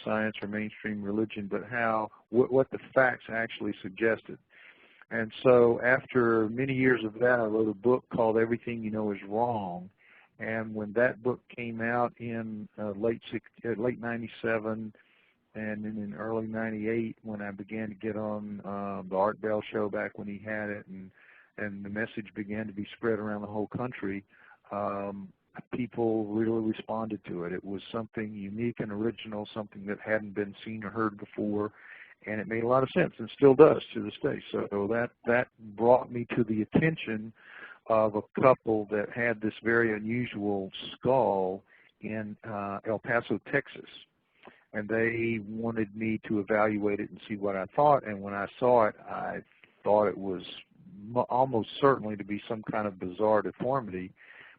science or mainstream religion, but what the facts actually suggested. And so after many years of that, I wrote a book called Everything You Know Is Wrong. And when that book came out in late '97 and then in early '98, when I began to get on the Art Bell show back when he had it, and the message began to be spread around the whole country, people really responded to it. It was something unique and original, something that hadn't been seen or heard before, and it made a lot of sense and still does to this day. So that brought me to the attention of a couple that had this very unusual skull in El Paso, Texas. And they wanted me to evaluate it and see what I thought. And when I saw it, I thought it was almost certainly to be some kind of bizarre deformity,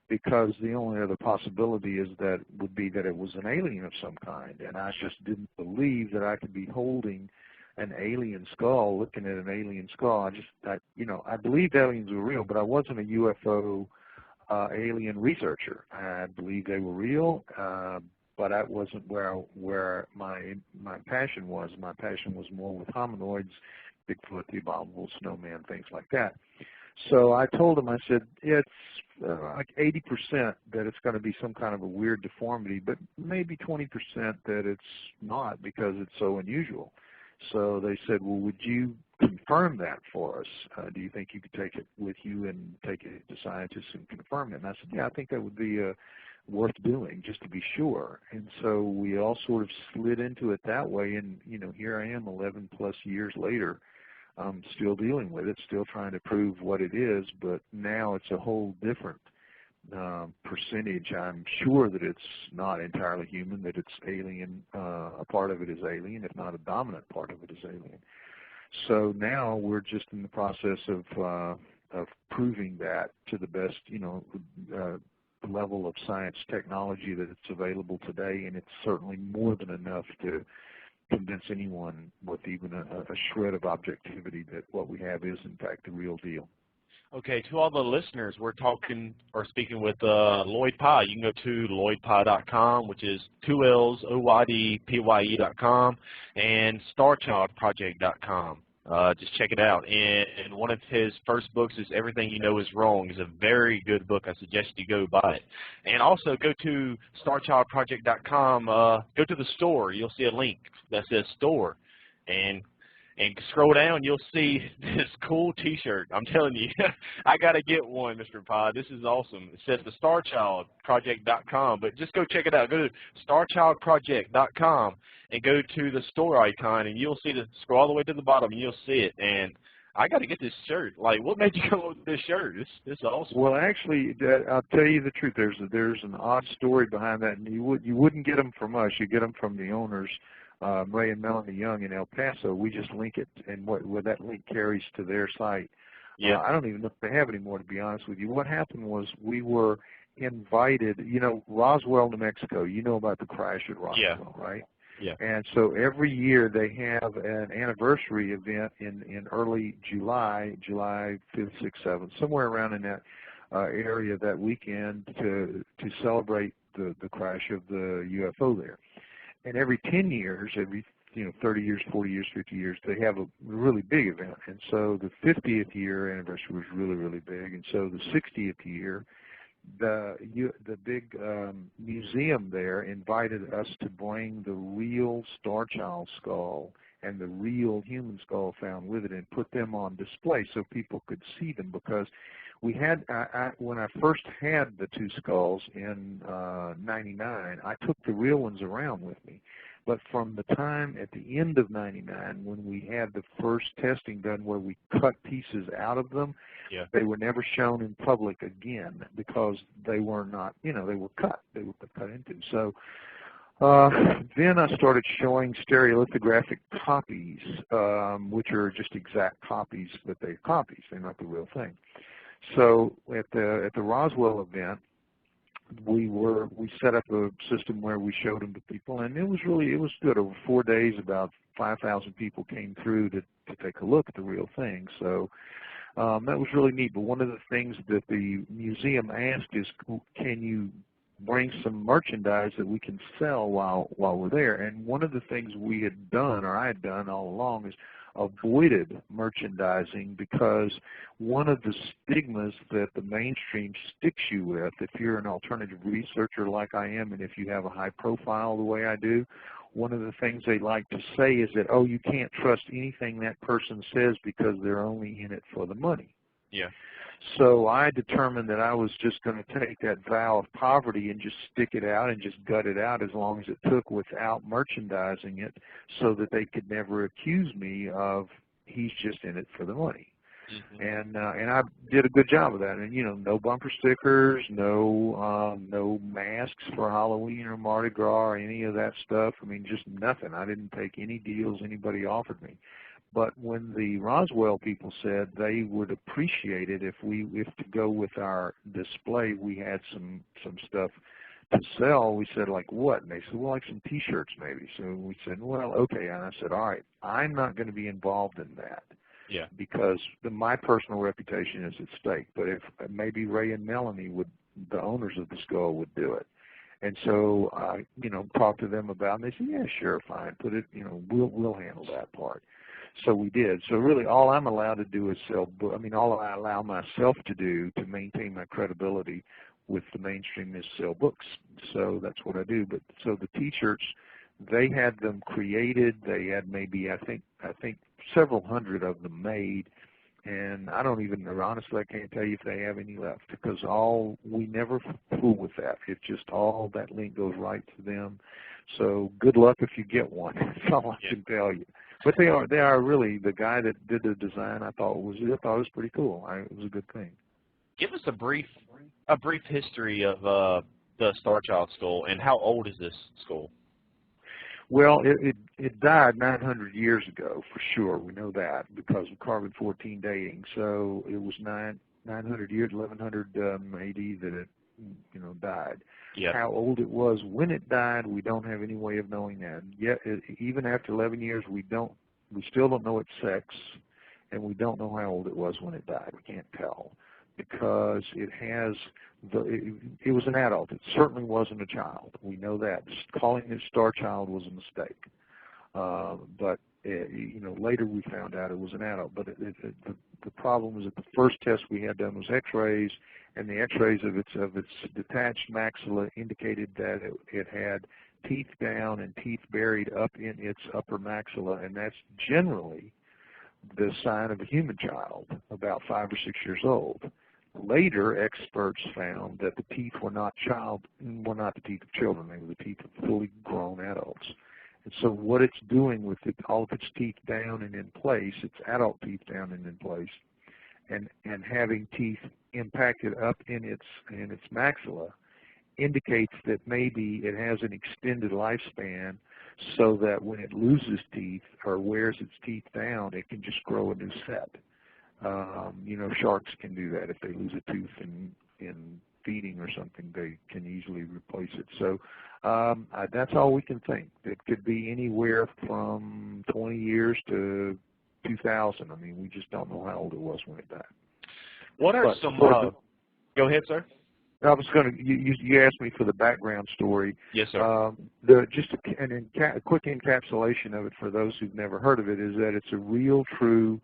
because the only other possibility would be that it was an alien of some kind. And I just didn't believe that I could be holding an alien skull, looking at an alien skull. I believed aliens were real, but I wasn't a UFO alien researcher. I believed they were real, but that wasn't where my passion was. My passion was more with hominoids, Bigfoot, the abominable snowman, things like that. So I told him, I said, it's like 80% that it's going to be some kind of a weird deformity, but maybe 20% that it's not, because it's so unusual. So they said, well, would you confirm that for us? Do you think you could take it with you and take it to scientists and confirm it? And I said, yeah, I think that would be worth doing, just to be sure. And so we all sort of slid into it that way, and here I am 11 plus years later. I'm still dealing with it, still trying to prove what it is, but now it's a whole different percentage. I'm sure that it's not entirely human, that it's alien. A part of it is alien, if not a dominant part of it is alien. So now we're just in the process of proving that to the best, level of science technology that it's available today, and it's certainly more than enough to convince anyone with even a shred of objectivity that what we have is in fact the real deal. Okay, to all the listeners, we're talking or speaking with Lloyd Pye. You can go to lloydpye.com, which is 2 L's, OYDPYE.com, and starchildproject.com. Just check it out. And one of his first books is Everything You Know Is Wrong. It's a very good book. I suggest you go buy it. And also go to starchildproject.com. Go to the store. You'll see a link that says store. And scroll down, you'll see this cool T-shirt. I'm telling you, I got to get one, Mr. Pye. This is awesome. It says the starchildproject.com, but just go check it out. Go to starchildproject.com and go to the store icon, and you'll see scroll all the way to the bottom, and you'll see it. And I got to get this shirt. Like, what made you come up with this shirt? This is awesome. Well, actually, I'll tell you the truth. There's an odd story behind that, and you wouldn't get them from us. You get them from the owners. Ray and Melanie Young in El Paso. We just link it, and what that link carries to their site. Yeah. I don't even know if they have any more, to be honest with you. What happened was we were invited, Roswell, New Mexico, you know about the crash at Roswell, right? Yeah. And so every year they have an anniversary event in early July 5th, 6th, 7th, somewhere around in that area that weekend to celebrate the crash of the UFO there. And every 10 years, every 30 years, 40 years, 50 years, they have a really big event. And so the 50th year anniversary was really, really big. And so the 60th year, the big museum there invited us to bring the real Starchild skull and the real human skull found with it and put them on display so people could see them, because we had, when I first had the two skulls in '99, I took the real ones around with me. But from the time at the end of '99, when we had the first testing done where we cut pieces out of them, they were never shown in public again, because they were not, they were cut. They were cut into. So then I started showing stereolithographic copies, which are just exact copies, but they're copies. They're not the real thing. So at the Roswell event, we set up a system where we showed them to people, and it was good. Over 4 days, about 5,000 people came through to take a look at the real thing. So that was really neat. But one of the things that the museum asked is, can you bring some merchandise that we can sell while we're there. And one of the things we had done, or I had done all along, is avoided merchandising, because one of the stigmas that the mainstream sticks you with, if you're an alternative researcher like I am, and if you have a high profile the way I do, one of the things they like to say is that, oh, you can't trust anything that person says because they're only in it for the money. Yeah. So I determined that I was just going to take that vow of poverty and just stick it out and just gut it out as long as it took without merchandising it, so that they could never accuse me of he's just in it for the money. And I did a good job of that. And you know, no bumper stickers, no masks for Halloween or Mardi Gras or any of that stuff. I mean, just nothing. I didn't take any deals anybody offered me. But when the Roswell people said they would appreciate it if to go with our display, we had some stuff to sell, we said, like what? And they said, well, like some T-shirts maybe. So we said, well, okay. And I said, all right, I'm not going to be involved in that. Yeah. Because my personal reputation is at stake. But if maybe Ray and Melanie the owners of the Skull, would do it. And so I, talked to them about it, and they said, yeah, sure, fine, put it, we'll handle that part. So we did. So really all I'm allowed to do is sell books. I mean, all I allow myself to do to maintain my credibility with the mainstream is sell books. So that's what I do. But so the T-shirts, they had them created. They had maybe, I think several hundred of them made. And I don't even know, honestly, I can't tell you if they have any left, because we never fool with that. It's just all that link goes right to them. So good luck if you get one. That's all I can tell you. But they are really, the guy that did the design, I thought it was pretty cool. It was a good thing. Give us a brief history of the Starchild skull, and how old is this skull? Well, it died 900 years ago for sure. We know that because of carbon-14 dating. So it was 900 years, 1100 AD that it died. Yeah. How old it was when it died, we don't have any way of knowing that. Yet, even after 11 years, we still don't know its sex, and we don't know how old it was when it died. We can't tell, because it was an adult. It certainly wasn't a child. We know that. Just calling it Starchild was a mistake. But later we found out it was an adult. But the problem was that the first test we had done was X-rays, and the X-rays of its detached maxilla indicated that it had teeth down and teeth buried up in its upper maxilla, and that's generally the sign of a human child, about 5 or 6 years old. Later, experts found that the teeth were not the teeth of children; they were the teeth of fully grown adults. And so, what it's doing with all of its teeth down and in place, its adult teeth down and in place, and having teeth impacted up in its maxilla, indicates that maybe it has an extended lifespan, so that when it loses teeth or wears its teeth down, it can just grow a new set. Sharks can do that. If they lose a tooth in feeding or something, they can easily replace it. So that's all we can think. It could be anywhere from 20 years to 2000. I mean, we just don't know how old it was when it died. What are some? Go ahead, sir. I was going to. You asked me for the background story. Yes, sir. Just a quick encapsulation of it for those who've never heard of it is that it's a real, true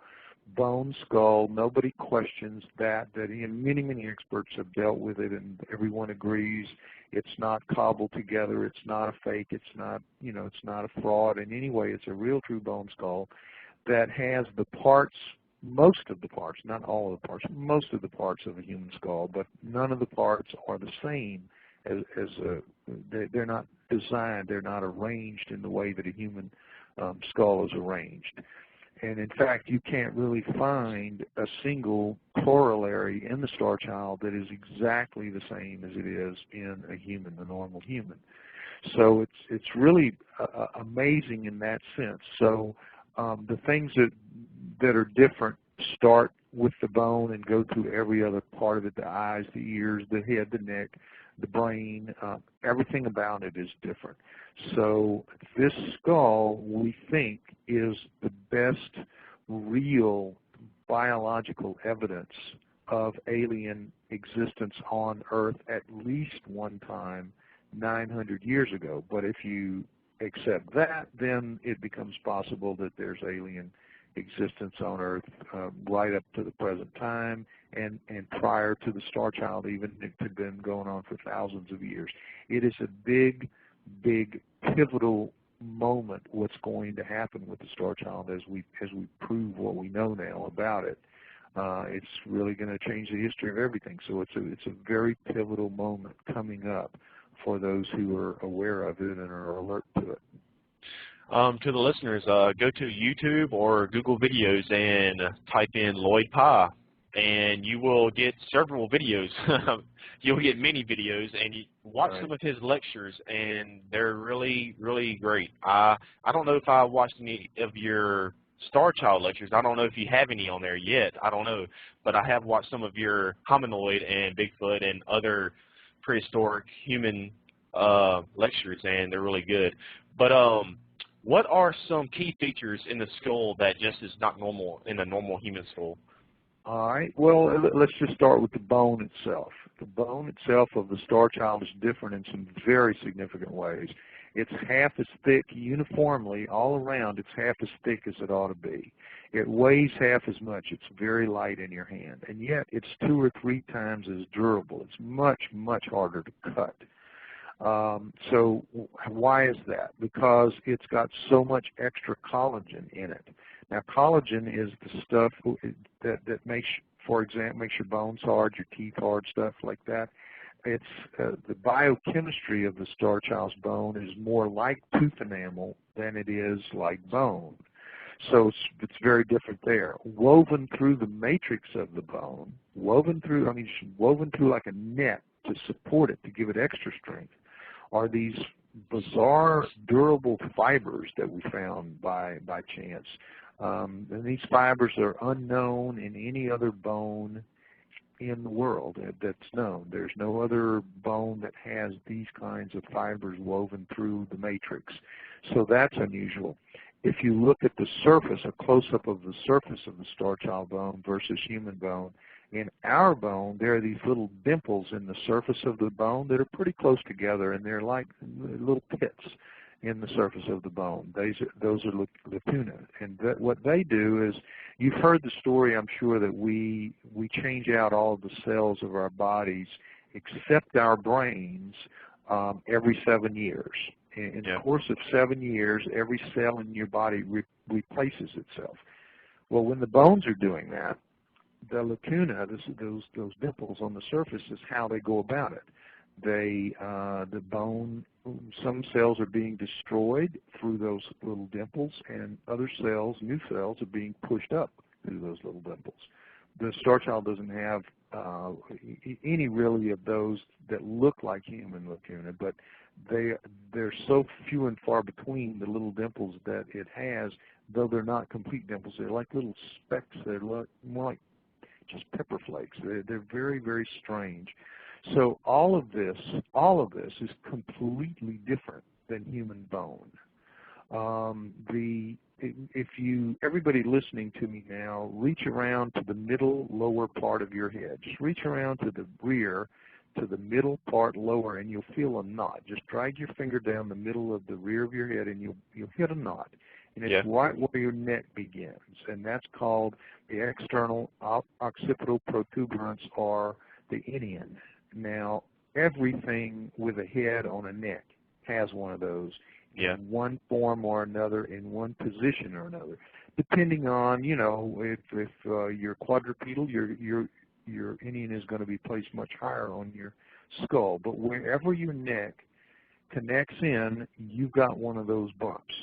bone skull. Nobody questions that. Many experts have dealt with it, and everyone agrees it's not cobbled together. It's not a fake. It's not it's not a fraud in any way. It's a real, true bone skull that has the parts. Most of the parts, not all of the parts, most of the parts of a human skull, but none of the parts are the same they're not designed, they're not arranged in the way that a human skull is arranged. And in fact, you can't really find a single corollary in the Starchild that is exactly the same as it is in a human, a normal human. So it's really amazing in that sense. So the things that are different start with the bone and go through every other part of it, the eyes, the ears, the head, the neck, the brain, everything about it is different. So this skull, we think, is the best real biological evidence of alien existence on Earth at least one time 900 years ago. But if you accept that, then it becomes possible that there's alien existence on Earth right up to the present time, and prior to the Starchild even. It had been going on for thousands of years. It is a big, big pivotal moment what's going to happen with the Starchild as we prove what we know now about it. It's really going to change the history of everything. So it's a very pivotal moment coming up for those who are aware of it and are alert to it. To the listeners, go to YouTube or Google videos and type in Lloyd Pye, and you will get several videos. You'll get many videos, and you watch some of his lectures, and they're really, really great. I don't know if I watched any of your Starchild lectures. I don't know if you have any on there yet. I don't know, but I have watched some of your hominoid and Bigfoot and other prehistoric human lectures, and they're really good. But what are some key features in the skull that just is not normal in a normal human skull? All right. Well, let's just start with the bone itself. The bone itself of the Starchild is different in some very significant ways. It's half as thick uniformly all around. It's half as thick as it ought to be. It weighs half as much. It's very light in your hand, and yet it's 2 or 3 times as durable. It's much, much harder to cut. So why is that? Because it's got so much extra collagen in it. Now, collagen is the stuff that makes, for example, makes your bones hard, your teeth hard, stuff like that. It's the biochemistry of the Starchild's bone is more like tooth enamel than it is like bone. So it's very different there. Woven through the matrix of the bone, woven through like a net to support it, to give it extra strength, are these bizarre durable fibers that we found by chance. And these fibers are unknown in any other bone in the world that's known. There's no other bone that has these kinds of fibers woven through the matrix. So that's unusual. If you look at the surface, a close-up of the surface of the Starchild bone versus human bone, in our bone, there are these little dimples in the surface of the bone that are pretty close together, and they're like little pits in the surface of the bone. Those are lacuna. And what they do is, you've heard the story, I'm sure, that we change out all of the cells of our bodies except our brains every 7 years. In the course of 7 years, every cell in your body replaces itself. Well, when the bones are doing that, the lacuna, those dimples on the surface, is how they go about it. The bone, some cells are being destroyed through those little dimples, and other cells, new cells, are being pushed up through those little dimples. The Starchild doesn't have any really of those that look like human lacuna, but they're so few and far between, the little dimples that it has, though they're not complete dimples. They're like little specks. They're more like just pepper flakes. They're very, very strange. So all of this is completely different than human bone. Everybody listening to me now, reach around to the middle lower part of your head. Just reach around to the rear, to the middle part lower, and you'll feel a knot. Just drag your finger down the middle of the rear of your head, and you'll hit a knot. And it's right where your neck begins, and that's called the external occipital protuberance, or the inion. Now, everything with a head on a neck has one of those in one form or another, in one position or another, depending on, if you're quadrupedal, your inion is going to be placed much higher on your skull. But wherever your neck connects in, you've got one of those bumps.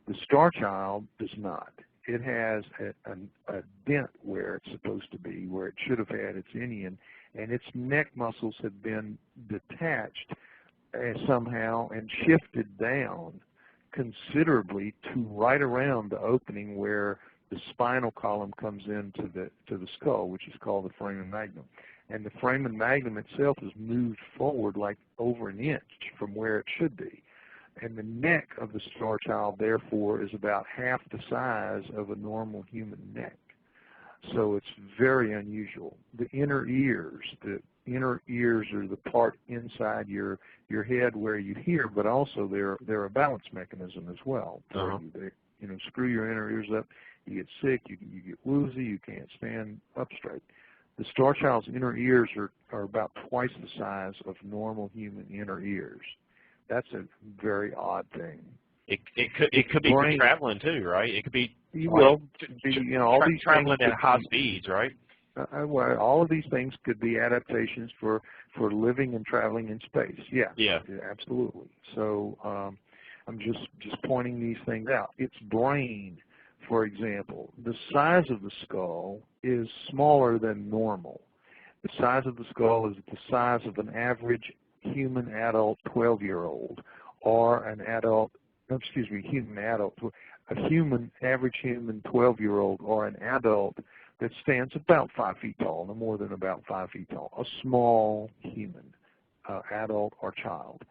The Starchild does not. It has a dent where it's supposed to be, where it should have had its inion, and its neck muscles have been detached somehow and shifted down considerably to right around the opening where the spinal column comes into the skull, which is called the foramen magnum. And the foramen magnum itself is moved forward like over an inch from where it should be. And the neck of the Starchild, therefore, is about half the size of a normal human neck. So it's very unusual. The inner ears are the part inside your head where you hear, but also they're a balance mechanism as well. Uh-huh. They, screw your inner ears up, you get sick, you get woozy, you can't stand up straight. The Starchild's inner ears are about twice the size of normal human inner ears. That's a very odd thing. It could be for traveling too, right? It could be all these traveling at high speeds, right? Well, all of these things could be adaptations for living and traveling in space. Yeah, absolutely. So I'm just pointing these things out. Its brain, for example, the size of the skull is smaller than normal. The size of the skull is the size of an average human adult 12-year-old, or an average human 12-year-old, or an adult that stands about 5 feet tall, no more than about 5 feet tall, a small human, adult or child.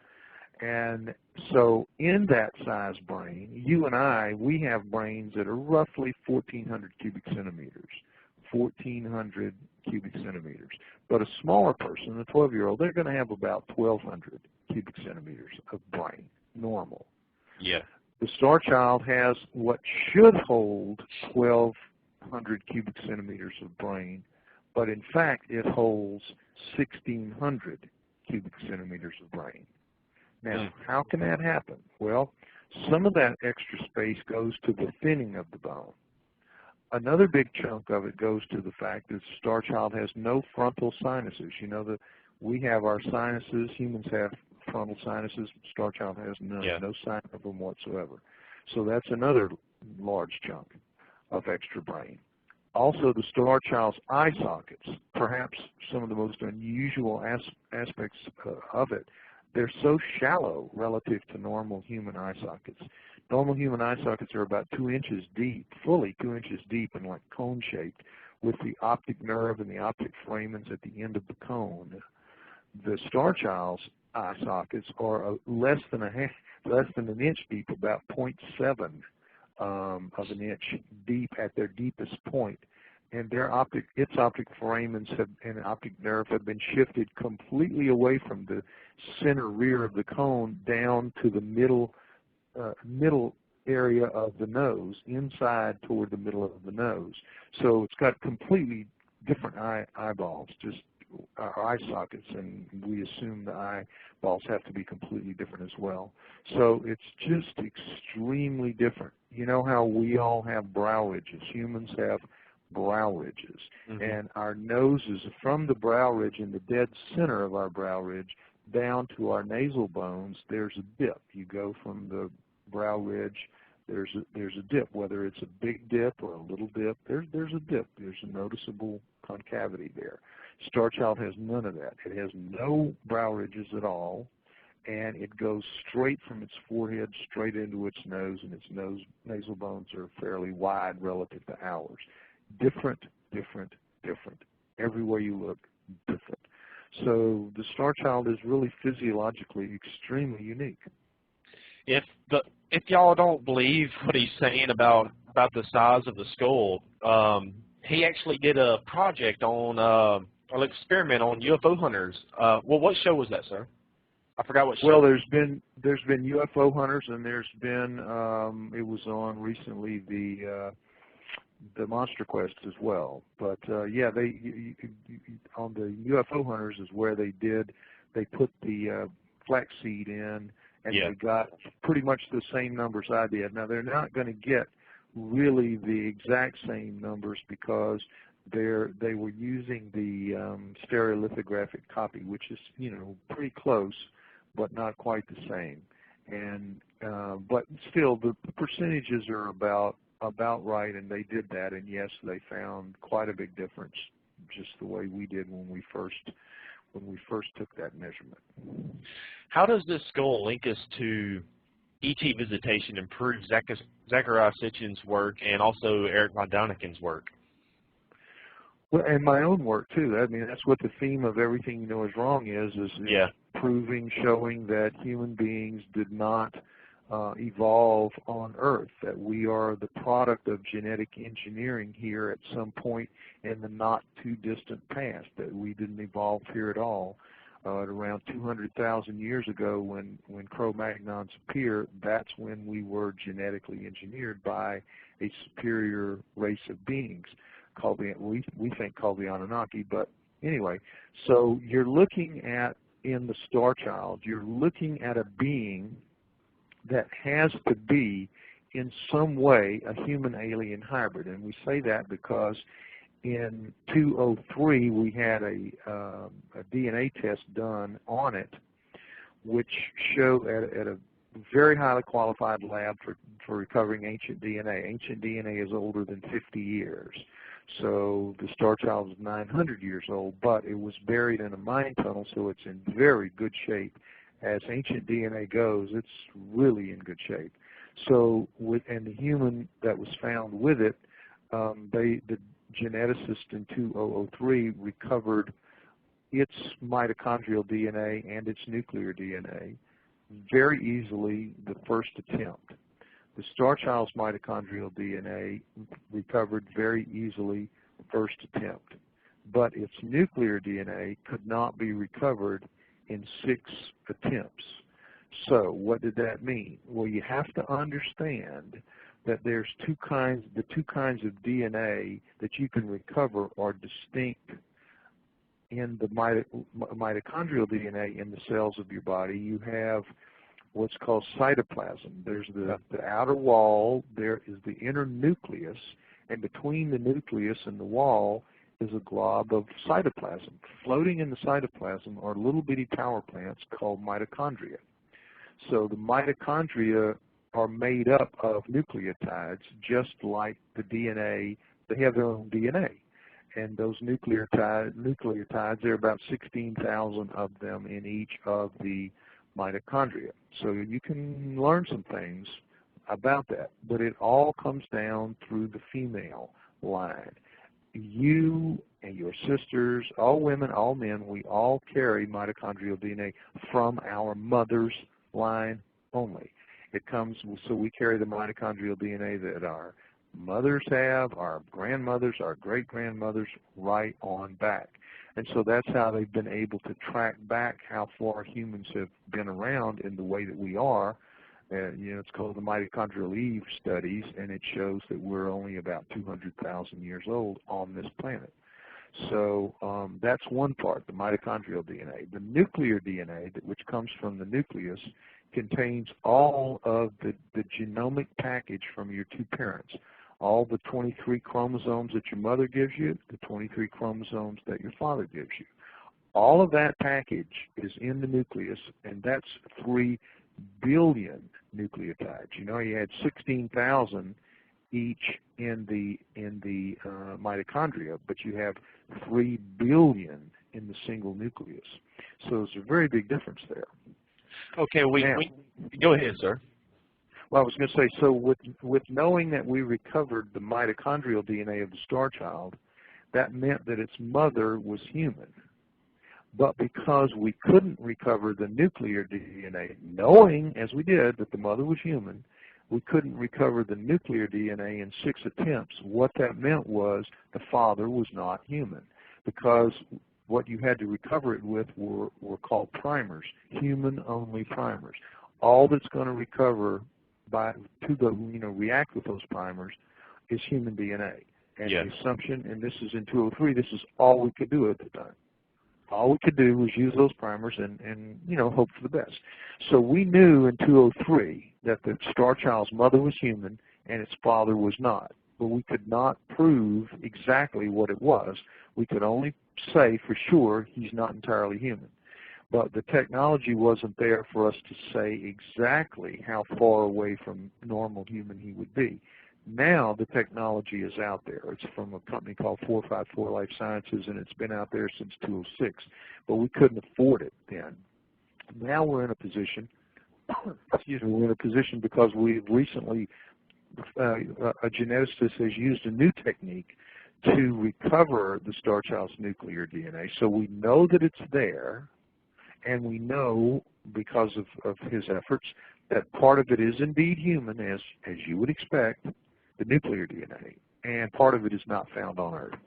And so in that size brain, you and I, we have brains that are roughly 1,400 cubic centimeters. 1,400 cubic centimeters. But a smaller person, a 12-year-old, they're going to have about 1,200 cubic centimeters of brain, normal. Yeah. The Starchild has what should hold 1,200 cubic centimeters of brain, but in fact it holds 1,600 cubic centimeters of brain. Now, how can that happen? Well, some of that extra space goes to the thinning of the bone. Another big chunk of it goes to the fact that Starchild has no frontal sinuses. You know that we have our sinuses, humans have frontal sinuses, Starchild has none, no sign of them whatsoever. So that's another large chunk of extra brain. Also, the Starchild's eye sockets, perhaps some of the most unusual aspects of it, they're so shallow relative to normal human eye sockets. Normal human eye sockets are about 2 inches deep, fully 2 inches deep and like cone-shaped, with the optic nerve and the optic foramens at the end of the cone. The Starchild's eye sockets are less than an inch deep, about 0.7 of an inch deep at their deepest point. And its optic foramens and optic nerve have been shifted completely away from the center rear of the cone down to the middle area of the nose, inside toward the middle of the nose. So it's got completely different eyeballs, just eye sockets, and we assume the eyeballs have to be completely different as well. So it's just extremely different. You know how we all have brow ridges. Humans have brow ridges. And our noses, from the brow ridge in the dead center of our brow ridge down to our nasal bones, there's a dip. You go from the brow ridge, there's a dip, whether it's a big dip or a little dip, there's a dip. There's a noticeable concavity there. Starchild has none of that. It has no brow ridges at all, and it goes straight from its forehead straight into its nose, and its nasal bones are fairly wide relative to ours. Different. Everywhere you look, different. So the Starchild is really physiologically extremely unique. If y'all don't believe what he's saying about the size of the skull, he actually did a project on an experiment on UFO hunters. Well, what show was that, sir? I forgot what show. Well, there's been UFO hunters, and there's been it was on recently the Monster Quest as well. But yeah, on the UFO hunters is where they put the flaxseed in, and they got pretty much the same numbers I did. Now they're not going to get really the exact same numbers because they were using the stereolithographic copy, which is pretty close, but not quite the same. And but still, the percentages are about right, and they did that, and yes, they found quite a big difference, just the way we did when we first took that measurement. How does this skull link us to ET visitation, improve Zecharia Sitchin's work, and also Eric von Daniken's work? Well, and my own work too. I mean, that's what the theme of Everything You Know Is Wrong is proving, showing that human beings did not evolve on Earth, that we are the product of genetic engineering here at some point in the not too distant past, that we didn't evolve here at all. At around 200,000 years ago, when Cro-Magnons appeared, that's when we were genetically engineered by a superior race of beings called we think called the Anunnaki. But anyway, so you're looking at, in the Starchild, you're looking at a being that has to be in some way a human-alien hybrid. And we say that because in 2003 we had a DNA test done on it, which showed at a very highly qualified lab for recovering ancient DNA. Ancient DNA is older than 50 years. So the Starchild is 900 years old, but it was buried in a mine tunnel, so it's in very good shape. As ancient DNA goes, it's really in good shape. So, and the human that was found with it, the geneticist in 2003 recovered its mitochondrial DNA and its nuclear DNA very easily the first attempt. The Starchild's mitochondrial DNA recovered very easily the first attempt, but its nuclear DNA could not be recovered in 6 attempts. So what did that mean? Well, you have to understand that there's the two kinds of DNA that you can recover are distinct. In the mitochondrial DNA in the cells of your body, you have what's called cytoplasm. There's the outer wall, there is the inner nucleus, and between the nucleus and the wall is a glob of cytoplasm. Floating in the cytoplasm are little bitty power plants called mitochondria. So the mitochondria are made up of nucleotides, just like the DNA. They have their own DNA. And those nucleotides, there are about 16,000 of them in each of the mitochondria. So you can learn some things about that, but it all comes down through the female line. You and your sisters, all women, all men, we all carry mitochondrial DNA from our mother's line only. It comes, so we carry the mitochondrial DNA that our mothers have, our grandmothers, our great-grandmothers, right on back. And so that's how they've been able to track back how far humans have been around in the way that we are. It's called the mitochondrial Eve studies, and it shows that we're only about 200,000 years old on this planet. So that's one part, the mitochondrial DNA. The nuclear DNA, which comes from the nucleus, contains all of the genomic package from your two parents. All the 23 chromosomes that your mother gives you, the 23 chromosomes that your father gives you. All of that package is in the nucleus, and that's 3 billion nucleotides. You know, you had 16,000 each in the mitochondria, but you have 3 billion in the single nucleus. So there's a very big difference there. Okay, go ahead, sir. Well, I was going to say, so with knowing that we recovered the mitochondrial DNA of the Starchild, that meant that its mother was human. But because we couldn't recover the nuclear DNA, knowing, as we did, that the mother was human, we couldn't recover the nuclear DNA in 6 attempts. What that meant was the father was not human, because what you had to recover it with were called primers, human-only primers. All that's going to recover react with those primers is human DNA. And yes. The assumption, and this is in 203, this is all we could do at the time. All we could do was use those primers and hope for the best. So we knew in 203 that the Starchild's mother was human and its father was not. But we could not prove exactly what it was. We could only say for sure he's not entirely human. But the technology wasn't there for us to say exactly how far away from normal human he would be. Now the technology is out there. It's from a company called 454 Life Sciences, and it's been out there since 2006. But we couldn't afford it then. Now we're in a position, we're in a position because we've recently, a geneticist has used a new technique to recover the Starchild's nuclear DNA. So we know that it's there, and we know, because of his efforts, that part of it is indeed human, as you would expect, the nuclear DNA, and part of it is not found on Earth.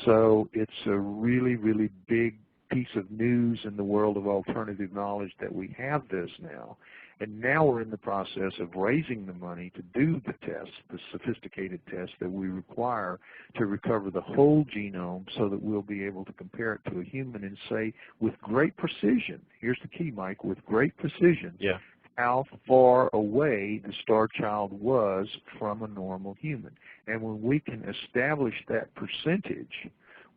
So it's a really, really big piece of news in the world of alternative knowledge that we have this now. And now we're in the process of raising the money to do the tests, the sophisticated tests that we require to recover the whole genome so that we'll be able to compare it to a human and say with great precision, here's the key, Mike, with great precision, Yeah. how far away the Starchild was from a normal human. And when we can establish that percentage,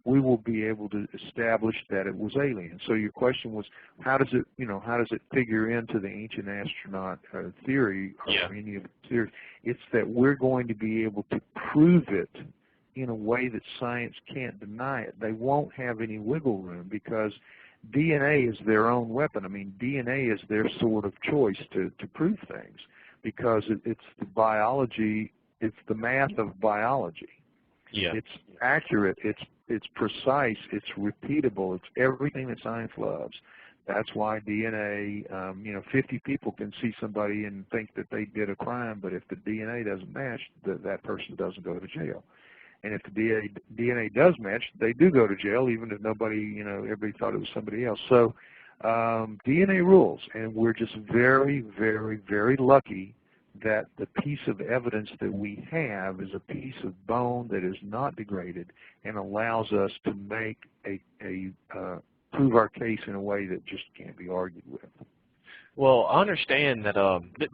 we will be able to establish that it was alien. So your question was, how does it figure into the ancient astronaut theory or any of the theories? It's that we're going to be able to prove it in a way that science can't deny it. They won't have any wiggle room because DNA is their own weapon. I mean, DNA is their sword of choice to prove things because it's the biology, it's the math of biology. Yeah. It's accurate, it's precise, it's repeatable, it's everything that science loves. That's why DNA, 50 people can see somebody and think that they did a crime, but if the DNA doesn't match, that person doesn't go to jail. And if the DNA does match, they do go to jail, even if nobody, everybody thought it was somebody else. So DNA rules, and we're just very, very, very lucky that the piece of evidence that we have is a piece of bone that is not degraded and allows us to make prove our case in a way that just can't be argued with. Well, I understand that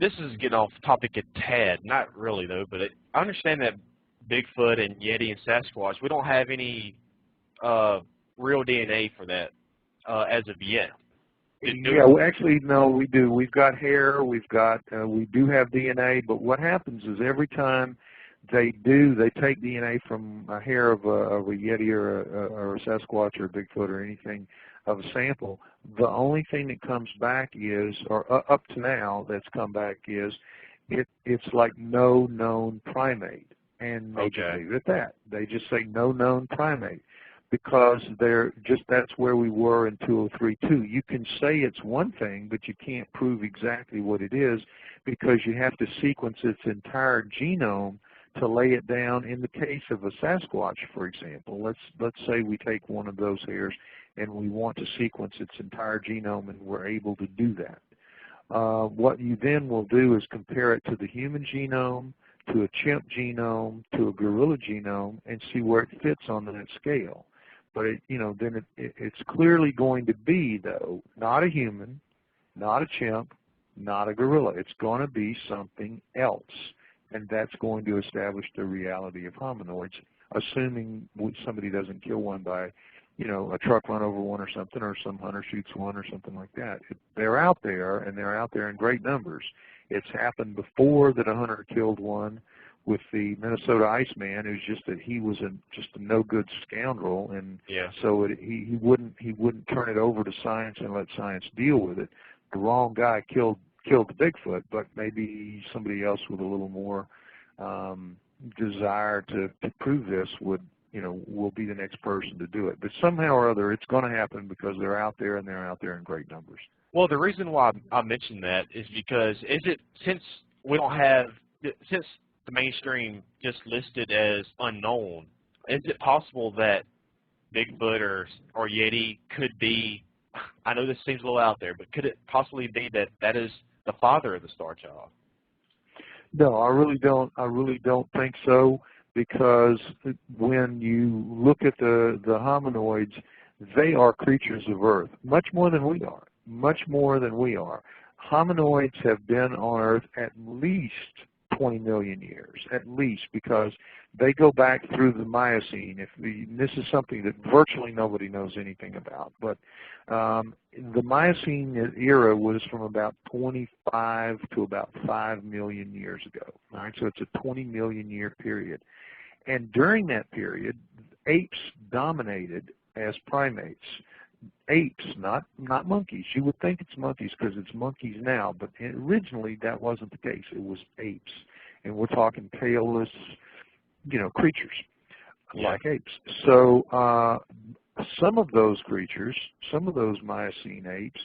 this is getting off topic a tad, not really though, but I understand that Bigfoot and Yeti and Sasquatch, we don't have any real DNA for that as of yet. Yeah, well, actually, no, we do. We've got hair, we do have DNA, but what happens is every time they take DNA from a hair of a Yeti or a Sasquatch or a Bigfoot or anything of a sample, the only thing that comes back is, or up to now that's come back is, it's like no known primate. And they just leave it at that. They just say no known primate. Because that's where we were in 2032. You can say it's one thing, but you can't prove exactly what it is because you have to sequence its entire genome to lay it down. In the case of a Sasquatch, for example, let's say we take one of those hairs and we want to sequence its entire genome, and we're able to do that. What you then will do is compare it to the human genome, to a chimp genome, to a gorilla genome, and see where it fits on that scale. But it's clearly going to be, though, not a human, not a chimp, not a gorilla. It's going to be something else, and that's going to establish the reality of hominoids, assuming somebody doesn't kill one by, a truck run over one or something, or some hunter shoots one or something like that. They're out there, and they're out there in great numbers. It's happened before that a hunter killed one with the Minnesota Iceman, who's just that he was just a no good scoundrel, and so he wouldn't turn it over to science and let science deal with it. The wrong guy killed the Bigfoot, but maybe somebody else with a little more desire to prove this will be the next person to do it. But somehow or other, it's going to happen because they're out there, and they're out there in great numbers. Well, the reason why I mentioned that is because since the mainstream just listed as unknown, is it possible that Bigfoot or Yeti could be, I know this seems a little out there, but could it possibly be that is the father of the Starchild? No, I really don't think so, because when you look at the hominoids, they are creatures of Earth, much more than we are. Hominoids have been on Earth at least 20 million years, at least, because they go back through the Miocene. This is something that virtually nobody knows anything about, but the Miocene era was from about 25 to about 5 million years ago. All right, so it's a 20 million year period. And during that period, apes dominated as primates. Apes, not monkeys. You would think it's monkeys because it's monkeys now, but originally that wasn't the case. It was apes, and we're talking tailless, creatures like apes. So some of those creatures, some of those Miocene apes,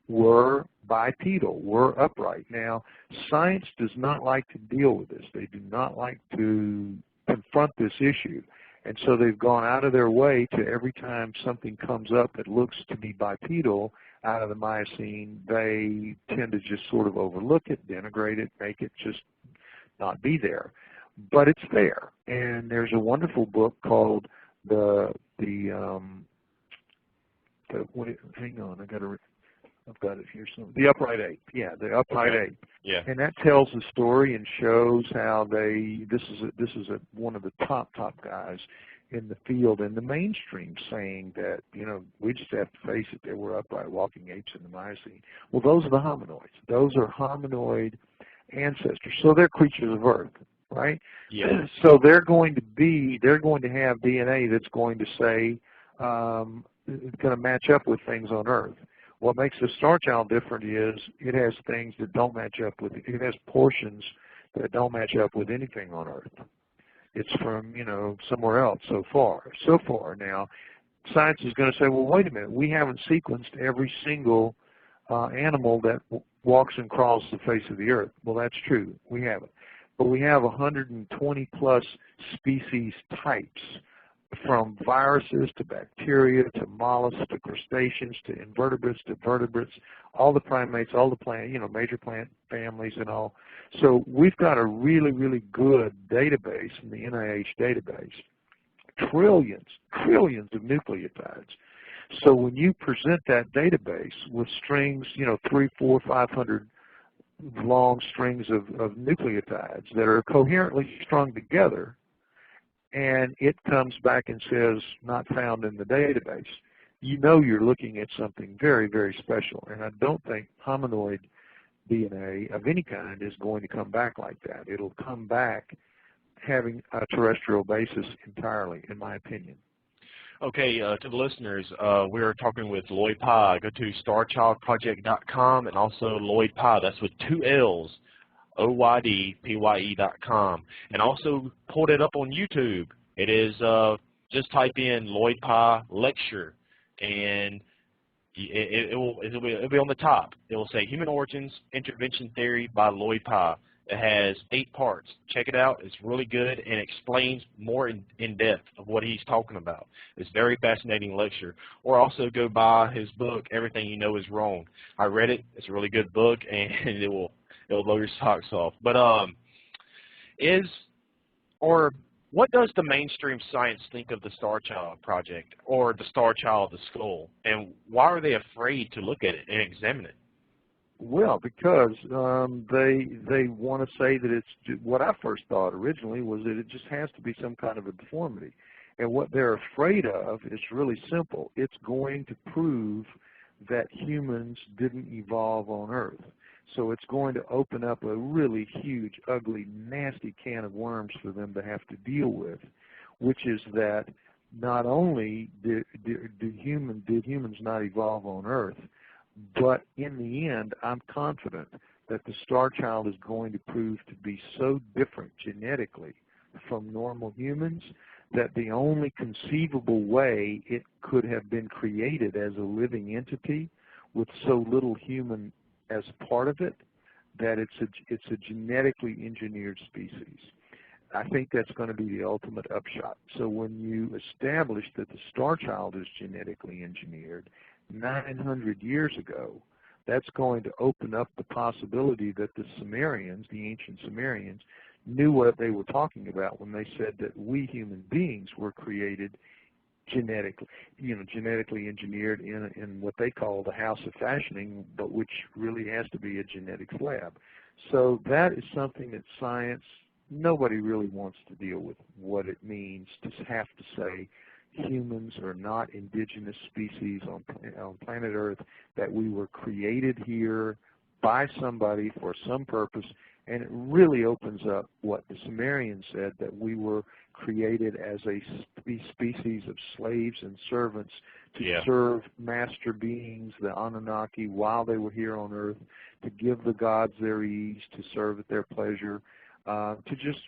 were bipedal, were upright. Now, science does not like to deal with this. They do not like to confront this issue. And so they've gone out of their way to, every time something comes up that looks to be bipedal out of the Miocene, they tend to just sort of overlook it, denigrate it, make it just not be there. But it's there. And there's a wonderful book called hang on, I've got it here. The Upright Ape. Yeah, the Upright Ape. Yeah. And that tells the story and shows how this is one of the top guys in the field in the mainstream, saying that, you know, we just have to face it, there were upright walking apes in the Miocene. Well, those are the hominoids. Those are hominoid ancestors. So they're creatures of Earth, right? Yeah. So they're going to have DNA that's going to say, it's going to match up with things on Earth. What makes the Starchild different is it has things that don't match up with it. It has portions that don't match up with anything on Earth. It's from, you know, somewhere else so far. Now, science is going to say, well, wait a minute, we haven't sequenced every single animal that walks and crawls the face of the Earth. Well, that's true. We haven't. But we have 120 plus species types, from viruses to bacteria to mollusks to crustaceans to invertebrates to vertebrates, all the primates, all the plant, you know, major plant families and all. So we've got a really, really good database in the NIH database, trillions of nucleotides. So when you present that database with strings, you know, 300, 400, 500 long strings of nucleotides that are coherently strung together, and it comes back and says not found in the database, you know you're looking at something very, very special. And I don't think hominoid DNA of any kind is going to come back like that. It'll come back having a terrestrial basis entirely, in my opinion. Okay, to the listeners, we are talking with Lloyd Pye. Go to starchildproject.com and also Lloyd Pye. That's with 2 L's. OYDPYE.com, and also pulled it up on YouTube. It is just type in Lloyd Pye lecture, and it'll be on the top. It will say Human Origins Intervention Theory by Lloyd Pye. It has 8 parts. Check it out. It's really good and explains more in depth of what he's talking about. It's a very fascinating lecture. Or also go buy his book, Everything You Know Is Wrong. I read it. It's a really good book, and it'll blow your socks off. But what does the mainstream science think of the Starchild project or the Starchild, the skull, and why are they afraid to look at it and examine it? Well, because they want to say that it's, what I first thought originally was that it just has to be some kind of a deformity. And what they're afraid of is really simple. It's going to prove that humans didn't evolve on Earth. So it's going to open up a really huge, ugly, nasty can of worms for them to have to deal with, which is that not only did humans not evolve on Earth, but in the end, I'm confident that the Starchild is going to prove to be so different genetically from normal humans that the only conceivable way it could have been created as a living entity with so little human as part of it, that it's a genetically engineered species. I think that's going to be the ultimate upshot. So when you establish that the Starchild is genetically engineered 900 years ago, that's going to open up the possibility that the Sumerians, the ancient Sumerians, knew what they were talking about when they said that we human beings were created genetically, genetically engineered in what they call the house of fashioning, but which really has to be a genetics lab. So that is something that science, nobody really wants to deal with, what it means to have to say humans are not indigenous species on planet Earth, that we were created here by somebody for some purpose, and it really opens up what the Sumerians said, that we were created as a species of slaves and servants to serve master beings, the Anunnaki, while they were here on Earth, to give the gods their ease, to serve at their pleasure, to just,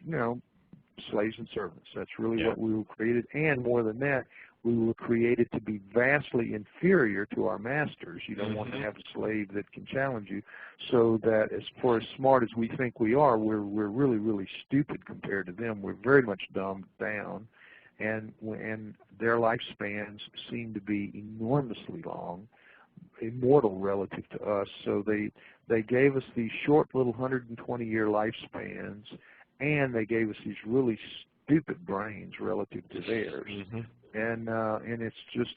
slaves and servants. That's really what we were created, and more than that, we were created to be vastly inferior to our masters. You don't want to have a slave that can challenge you, so that for as smart as we think we are, we're really, really stupid compared to them. We're very much dumbed down, and their lifespans seem to be enormously long, immortal relative to us. So they gave us these short little 120-year lifespans, and they gave us these really stupid brains relative to theirs. And it's just,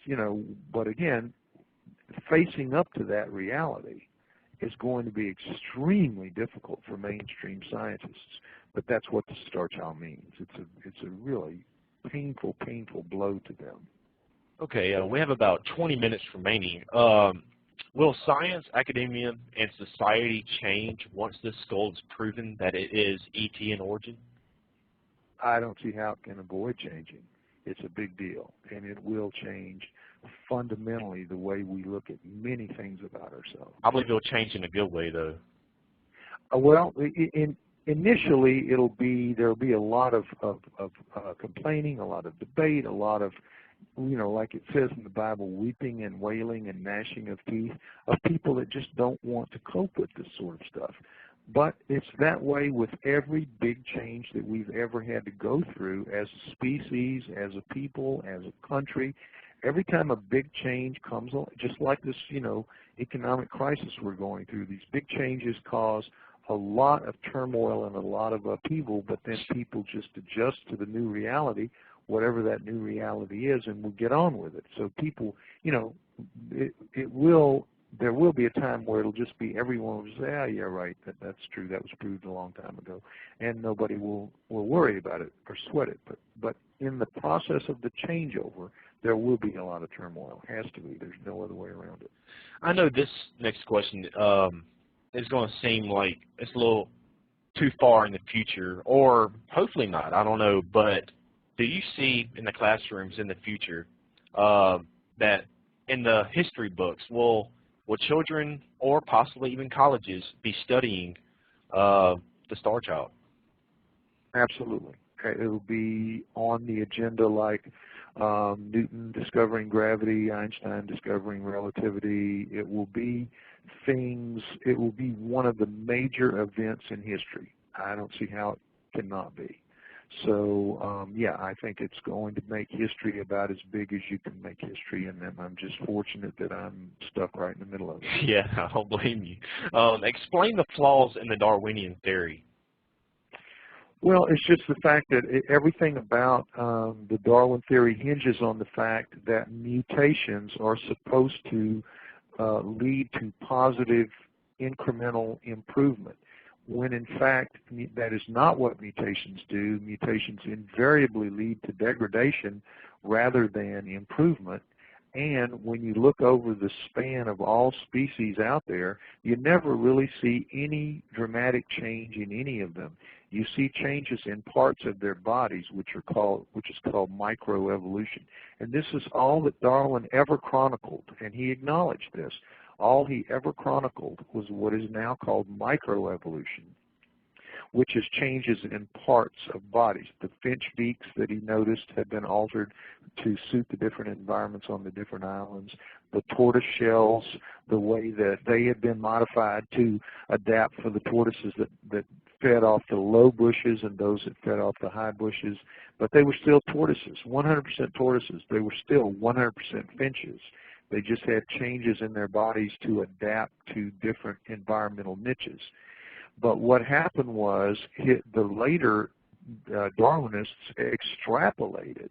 but again, facing up to that reality is going to be extremely difficult for mainstream scientists. But that's what the Starchild means. It's a really painful blow to them. Okay, we have about 20 minutes remaining. Will science, academia, and society change once this skull is proven that it is ET in origin? I don't see how it can avoid changing. It's a big deal, and it will change fundamentally the way we look at many things about ourselves. I believe it'll change in a good way, though. Well, initially there'll be a lot of complaining, a lot of debate, a lot of, like it says in the Bible, weeping and wailing and gnashing of teeth of people that just don't want to cope with this sort of stuff. But it's that way with every big change that we've ever had to go through as a species, as a people, as a country. Every time a big change comes on, just like this, economic crisis we're going through, these big changes cause a lot of turmoil and a lot of upheaval, but then people just adjust to the new reality, whatever that new reality is, and we'll get on with it. So people, there will be a time where it'll just be everyone will say, yeah, right, that's true, that was proved a long time ago, and nobody will worry about it or sweat it. But in the process of the changeover, there will be a lot of turmoil. It has to be. There's no other way around it. I know this next question is going to seem like it's a little too far in the future, or hopefully not, I don't know, but do you see in the classrooms in the future that in the history books will children or possibly even colleges be studying the Starchild? Absolutely. It will be on the agenda like Newton discovering gravity, Einstein discovering relativity. It will be one of the major events in history. I don't see how it cannot be. So, yeah, I think it's going to make history about as big as you can make history, and I'm just fortunate that I'm stuck right in the middle of it. Yeah, I don't blame you. Explain the flaws in the Darwinian theory. Well, it's just the fact that everything about the Darwin theory hinges on the fact that mutations are supposed to lead to positive incremental improvement, when in fact that is not what mutations do. Mutations invariably lead to degradation rather than improvement. And when you look over the span of all species out there, you never really see any dramatic change in any of them. You see changes in parts of their bodies, which is called microevolution. And this is all that Darwin ever chronicled, and he acknowledged this. All he ever chronicled was what is now called microevolution, which is changes in parts of bodies. The finch beaks that he noticed had been altered to suit the different environments on the different islands. The tortoise shells, the way that they had been modified to adapt for the tortoises that fed off the low bushes and those that fed off the high bushes. But they were still tortoises, 100% tortoises. They were still 100% finches. They just had changes in their bodies to adapt to different environmental niches. But what happened was the later Darwinists extrapolated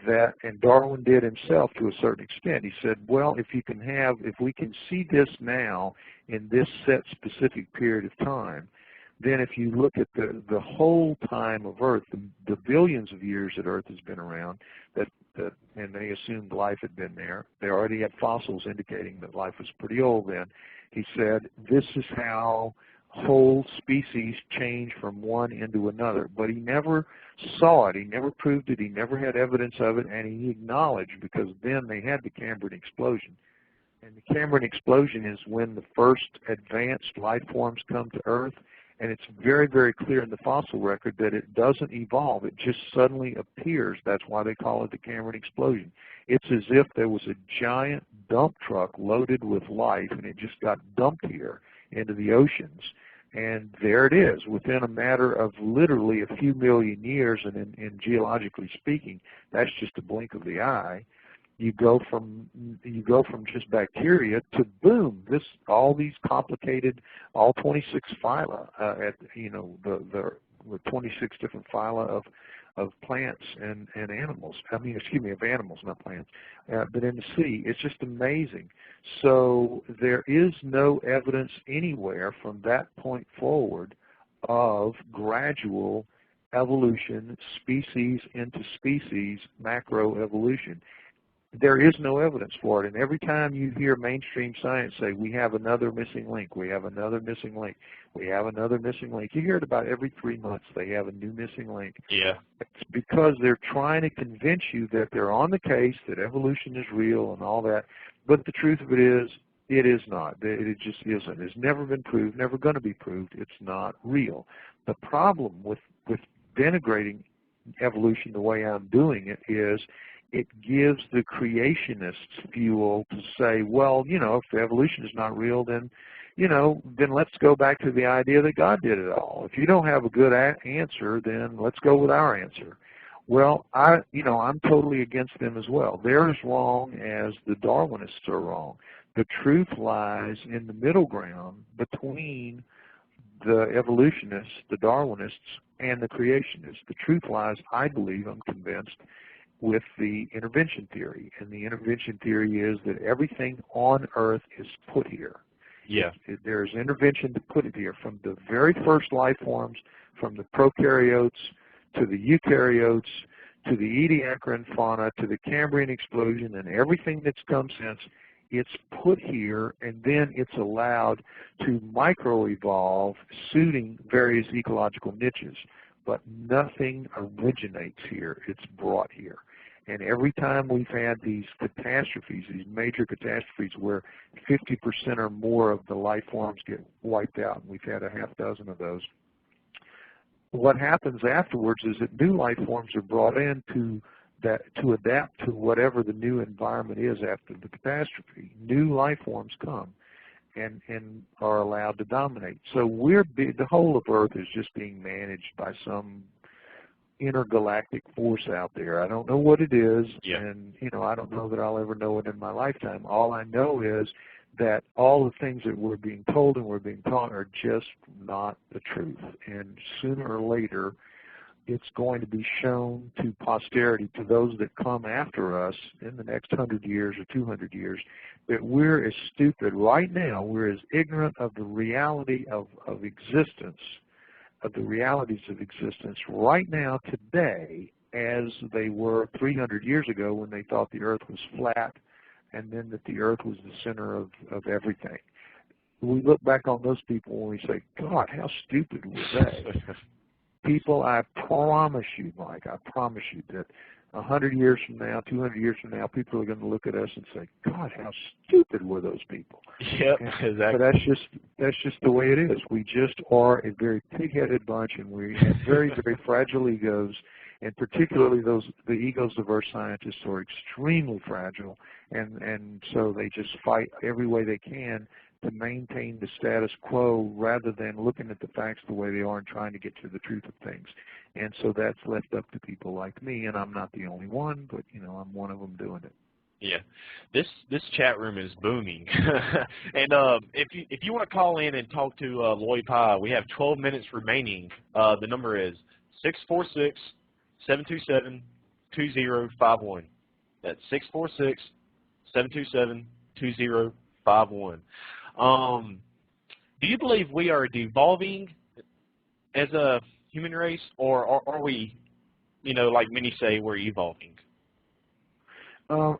that, and Darwin did himself to a certain extent. He said, well, if we can see this now in this set specific period of time, then if you look at the whole time of Earth, the billions of years that Earth has been around, and they assumed life had been there. They already had fossils indicating that life was pretty old then. He said, this is how whole species change from one into another. But he never saw it. He never proved it. He never had evidence of it. And he acknowledged, because then they had the Cambrian explosion. And the Cambrian explosion is when the first advanced life forms come to Earth, And it's very, very clear in the fossil record that it doesn't evolve. It just suddenly appears. That's why they call it the Cambrian explosion. It's as if there was a giant dump truck loaded with life, and it just got dumped here into the oceans. And there it is, within a matter of literally a few million years, and in geologically speaking, that's just a blink of the eye. You go from just bacteria to boom, all these complicated, all 26 phyla, the 26 different phyla of plants and animals. I mean, excuse me, of animals, not plants. But in the sea, it's just amazing. So there is no evidence anywhere from that point forward of gradual evolution, species into species, macroevolution. There is no evidence for it, and every time you hear mainstream science say, we have another missing link, we have another missing link, we have another missing link, you hear it about every 3 months they have a new missing link. Yeah. It's because they're trying to convince you that they're on the case, that evolution is real and all that, but the truth of it is not. It just isn't. It's never been proved, never going to be proved. It's not real. The problem with denigrating evolution the way I'm doing it is it gives the creationists fuel to say, well, if evolution is not real, then let's go back to the idea that God did it all. If you don't have a good answer, then let's go with our answer. Well, I'm totally against them as well. They're as wrong as the Darwinists are wrong. The truth lies in the middle ground between the evolutionists, the Darwinists, and the creationists. The truth lies, I believe, I'm convinced, with the intervention theory. And the intervention theory is that everything on Earth is put here. Yeah. There's intervention to put it here, from the very first life forms, from the prokaryotes to the eukaryotes to the Ediacaran fauna to the Cambrian explosion and everything that's come since. It's put here, and then it's allowed to microevolve, suiting various ecological niches. But nothing originates here. It's brought here. And every time we've had these catastrophes, these major catastrophes where 50% or more of the life forms get wiped out, and we've had a half dozen of those, what happens afterwards is that new life forms are brought in to adapt to whatever the new environment is after the catastrophe. New life forms come and are allowed to dominate. So the whole of Earth is just being managed by some intergalactic force out there. I don't know what it is, and I don't know that I'll ever know it in my lifetime. All I know is that all the things that we're being told and we're being taught are just not the truth. And sooner or later, it's going to be shown to posterity, to those that come after us in the next 100 years or 200 years, that we're as stupid right now, we're as ignorant of the reality of existence, of the realities of existence right now today as they were 300 years ago when they thought the earth was flat and then that the earth was the center of everything. We look back on those people and we say, God, how stupid were they? People, I promise you, Mike, I promise you that 100 years from now, 200 years from now, people are going to look at us and say, God, how stupid were those people? Yep, exactly. But that's just the way it is. We just are a very pig-headed bunch, and we have very, very fragile egos, and particularly the egos of our scientists are extremely fragile, and so they just fight every way they can to maintain the status quo rather than looking at the facts the way they are and trying to get to the truth of things. And so that's left up to people like me, and I'm not the only one, but I'm one of them doing it. Yeah, this chat room is booming, and if you want to call in and talk to Lloyd Pye, we have 12 minutes remaining. The number is 646-727-2051. That's 646-727-2051. Do you believe we are devolving as a human race, or are we, like many say, we're evolving?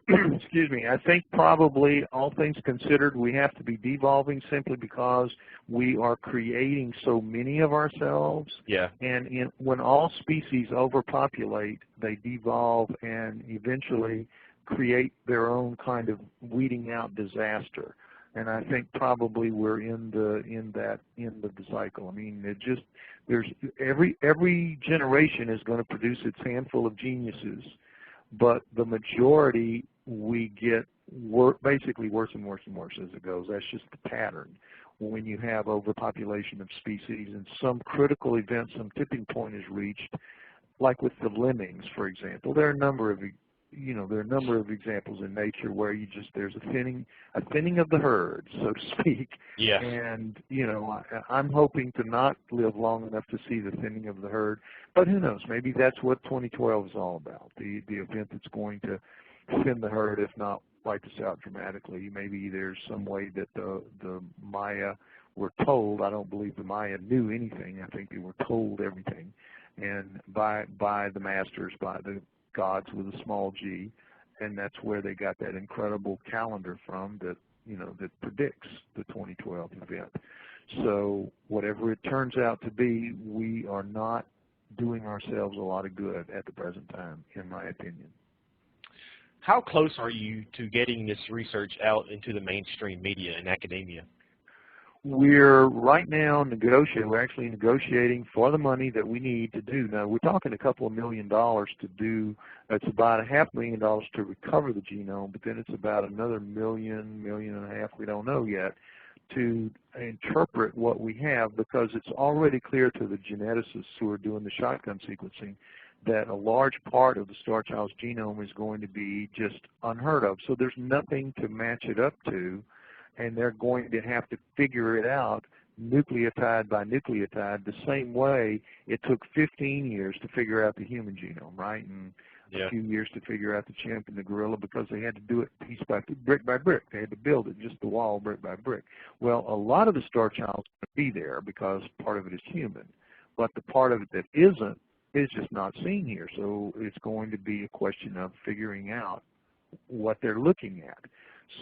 Excuse me. I think probably, all things considered, we have to be devolving simply because we are creating so many of ourselves. Yeah. And when all species overpopulate, they devolve and eventually create their own kind of weeding out disaster. And I think probably we're in that end of the cycle. I mean, there's every generation is going to produce its handful of geniuses, but the majority we get basically worse and worse and worse as it goes. That's just the pattern. When you have overpopulation of species and some critical event, some tipping point is reached, like with the lemmings, for example, there are a number of examples in nature where there's a thinning of the herd, so to speak. Yes. And I'm hoping to not live long enough to see the thinning of the herd, but who knows? Maybe that's what 2012 is all about. The event that's going to thin the herd, if not wipe us out dramatically. Maybe there's some way that the Maya were told. I don't believe the Maya knew anything. I think they were told everything, and by the masters, by the gods with a small g, and that's where they got that incredible calendar from that predicts the 2012 event. So whatever it turns out to be, we are not doing ourselves a lot of good at the present time, in my opinion. How close are you to getting this research out into the mainstream media and academia? We're right now negotiating. We're actually negotiating for the money that we need to do. Now, we're talking a couple of $1 million to do. It's about $500,000 to recover the genome, but then it's about another $1.5 million, we don't know yet, to interpret what we have, because it's already clear to the geneticists who are doing the shotgun sequencing that a large part of the Starchild's genome is going to be just unheard of. So there's nothing to match it up to, and they're going to have to figure it out nucleotide by nucleotide the same way it took 15 years to figure out the human genome, right? And a few years to figure out the chimp and the gorilla, because they had to do it piece by brick by brick. They had to build it, just the wall, brick by brick. Well, a lot of the Starchild's going to be there because part of it is human, but the part of it that isn't is just not seen here. So it's going to be a question of figuring out what they're looking at.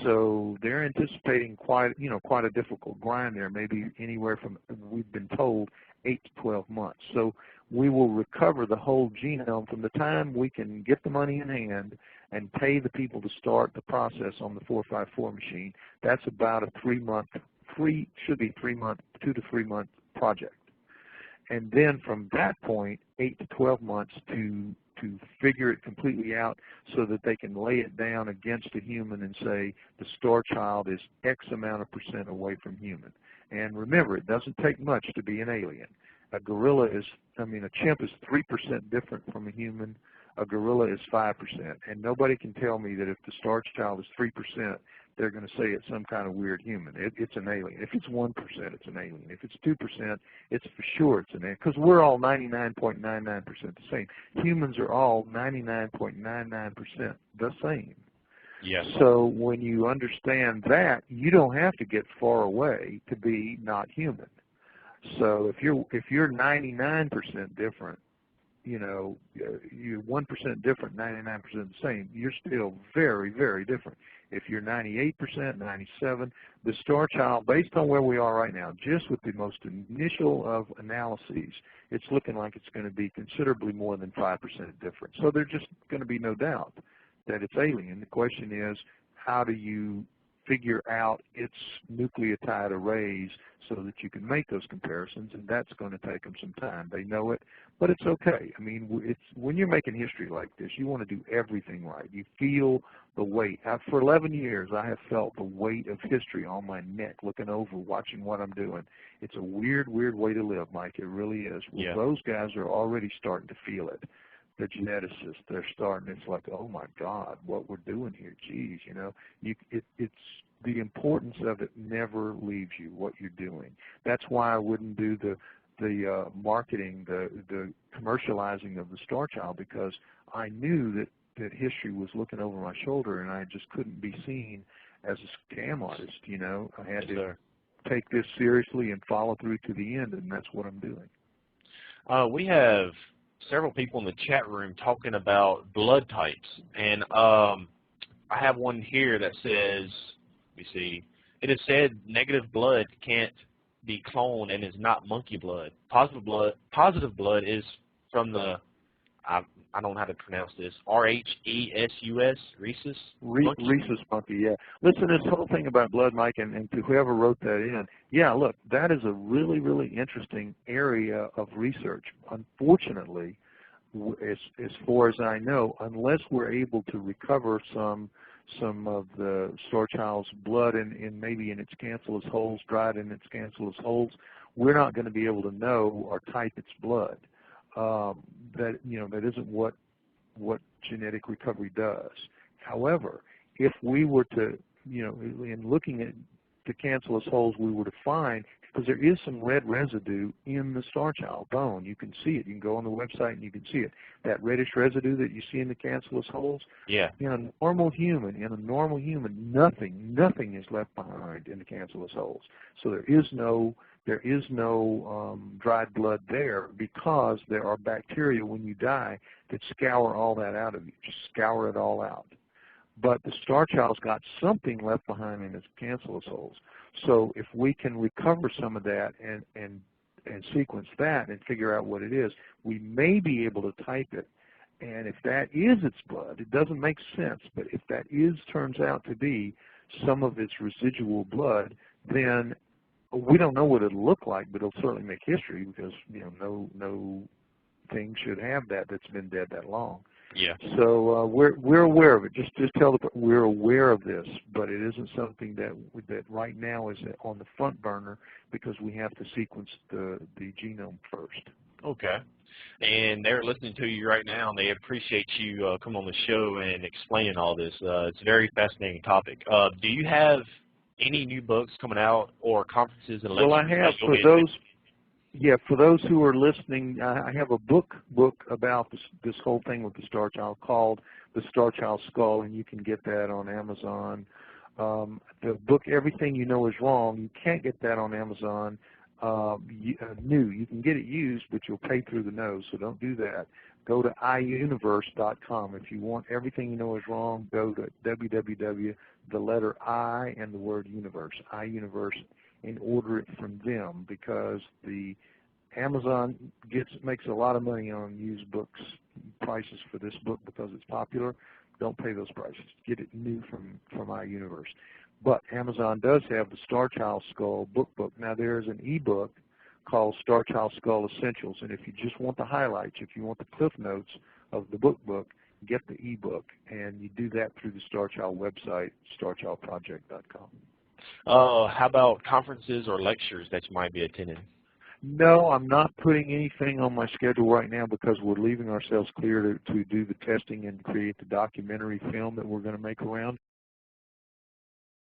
So they're anticipating quite a difficult grind there, maybe anywhere from, we've been told, 8 to 12 months. So we will recover the whole genome from the time we can get the money in hand and pay the people to start the process on the 454 machine. That's about a 2 to 3 month project. And then from that point, 8 to 12 months to figure it completely out so that they can lay it down against a human and say the Starchild is X amount of % away from human. And remember, it doesn't take much to be an alien. A chimp is 3% different from a human. A gorilla is 5%. And nobody can tell me that if the Starchild is 3%, they're going to say it's some kind of weird human. It's an alien. If it's 1%, it's an alien. If it's 2%, it's for sure it's an alien, because we're all 99.99% the same. Humans are all 99.99% the same. Yes. So when you understand that, you don't have to get far away to be not human. So if you're 99% different, you're 1% different, 99% the same, you're still very, very different. If you're 98%, 97%, the Starchild, based on where we are right now, just with the most initial of analyses, it's looking like it's going to be considerably more than 5% different. So there's just going to be no doubt that it's alien. The question is, how do you figure out its nucleotide arrays so that you can make those comparisons, and that's going to take them some time. They know it, but it's okay. I mean, when you're making history like this, you want to do everything right. You feel the weight. For 11 years, I have felt the weight of history on my neck, looking over, watching what I'm doing. It's a weird, weird way to live, Mike. It really is. Well, those guys are already starting to feel it. The geneticists, they're starting. It's like, oh my God, what we're doing here. Geez, it's the importance of it never leaves you. What you're doing. That's why I wouldn't do the marketing, the commercializing of the Starchild, because I knew that history was looking over my shoulder, and I just couldn't be seen as a scam artist. I had to take this seriously and follow through to the end, and that's what I'm doing. We have several people in the chat room talking about blood types, and I have one here that says, let me see, it is said negative blood can't be cloned and is not monkey blood. Positive blood is from the, I don't know how to pronounce this. R-H-E-S-U-S, rhesus monkey? Rhesus monkey, yeah. Listen, this whole thing about blood, Mike, and to whoever wrote that in, yeah, look, that is a really, really interesting area of research. Unfortunately, as far as I know, unless we're able to recover some of the Starchild's blood in maybe in its cancellous holes, dried in its cancellous holes, we're not going to be able to know or type its blood. That isn't what genetic recovery does. However, if we were to, in looking at the cancellous holes, we were to find, because there is some red residue in the Starchild bone. You can see it. You can go on the website and you can see it. That reddish residue that you see in the cancellous holes. Yeah. In a normal human, nothing is left behind in the cancellous holes. So there is no dried blood there, because there are bacteria when you die that scour all that out of you, just scour it all out. But the Starchild's got something left behind in its cancellous holes. So if we can recover some of that and sequence that and figure out what it is, we may be able to type it. And if that is its blood, it doesn't make sense, but if that turns out to be some of its residual blood, then we don't know what it'll look like, but it'll certainly make history, because no thing should have that's been dead that long. Yeah. So we're aware of it. Just tell the we're aware of this, but it isn't something that right now is on the front burner, because we have to sequence the genome first. Okay. And they're listening to you right now, and they appreciate you coming on the show and explaining all this. It's a very fascinating topic. Do you have any new books coming out or conferences and lectures? Well, I have for those. Yeah, for those who are listening, I have a book about this whole thing with the Starchild called The Starchild Skull, and you can get that on Amazon. The book Everything You Know Is Wrong, you can't get that on Amazon new. You can get it used, but you'll pay through the nose, so don't do that. Go to iuniverse.com. If you want Everything You Know Is Wrong, go to www, the letter I and the word universe, iUniverse, and order it from them, because the Amazon makes a lot of money on used books prices for this book because it's popular. Don't pay those prices. Get it new from iUniverse. But Amazon does have the Starchild Skull book. Now there's an ebook called Starchild Skull Essentials, and if you just want the highlights, if you want the cliff notes of the book, get the ebook, and you do that through the Starchild website, starchildproject.com. How about conferences or lectures that you might be attending? No, I'm not putting anything on my schedule right now, because we're leaving ourselves clear to do the testing and create the documentary film that we're going to make around